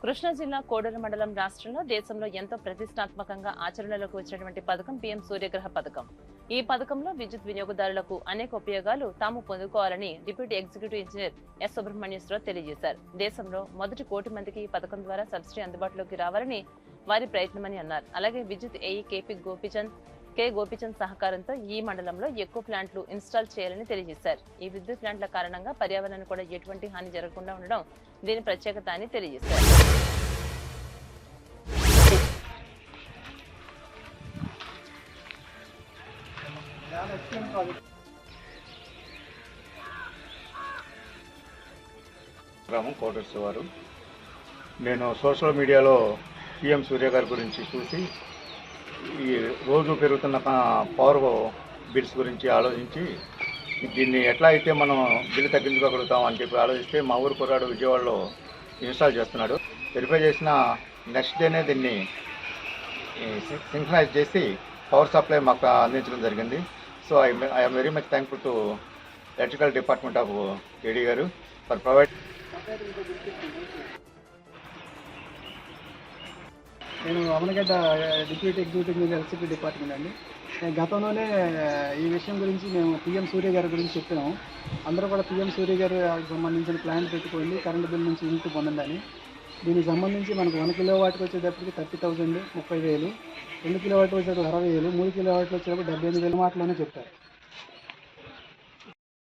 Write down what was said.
కృష్ణా జిల్లా కోడూరు మండలం రాష్ట్రంలో దేశంలో ఎంతో ప్రతిష్టాత్మకంగా ఆచరణలోకి వచ్చినటువంటి పథకం పీఎం సూర్యగ్రహ పథకం. ఈ పథకంలో విద్యుత్ వినియోగదారులకు అనేక ఉపయోగాలు తాము పొందుకోవాలని deputy executive engineer S Subrahmanyeswararao తెలియజేశారు. దేశంలో మొదటి 1 కోటి మందికి ఈ పథకం ద్వారా సబ్సిడీ అందుబాటులోకి రావాలని వారి ప్రయత్నమని అన్నారు. అలాగే విద్యుత్ ఏఈ కె గోపిచంద్ సహకారంతో ఈ మండలంలో ఎక్కువ ప్లాంట్లు ఇన్స్టాల్ చేయాలని తెలియజేశారు. ఈ విద్యుత్ ప్లాంట్ల కారణంగా పర్యావరణానికి కూడా ఎటువంటి హాని జరగకుండా ఉండడం దీని ప్రత్యేకత అని తెలియజేశారు. కోటర్స్ వారు నేను సోషల్ మీడియాలో పిఎం సూర్య గారి గురించి చూసి ఈ రోజు పెరుగుతున్న పవర్ బిల్స్ గురించి ఆలోచించి దీన్ని ఎట్లా అయితే మనం బిల్లు తగ్గించుకోగలుగుతాం అని చెప్పి ఆలోచిస్తే మా ఊరు కుర్రాడు విజయవాడలో ఇన్స్టాల్ చేస్తున్నాడు. వెరిఫై చేసిన నెక్స్ట్ డేనే దీన్ని సింక్రనైజ్ చేసి పవర్ సప్లై మాకు అందించడం జరిగింది. So I'm very much thankful to electrical department of AD గారు ఫర్ ప్రొవైడ్. నేను Avanigadda deputy executive electricity department అండి. నేను గతంలోనే ఈ విషయం గురించి మేము పిఎం సూర్య గారి గురించి చెప్పాము. అందరూ కూడా పిఎం సూర్య గారు సంబంధించిన ప్లాన్ పెట్టుకోండి కరెంటు బిల్ నుంచి ఇంటి పొందండి. దీనికి సంబంధించి మనకు 1 కిలోవాట్కి వచ్చేటప్పటికి 30,000 30,000, 2 కిలోవాట్లు వచ్చేటప్పుడు 60,000, 3 కిలోవాట్లు వచ్చేటప్పుడు 78,000 మాటలోనే చెప్పారు.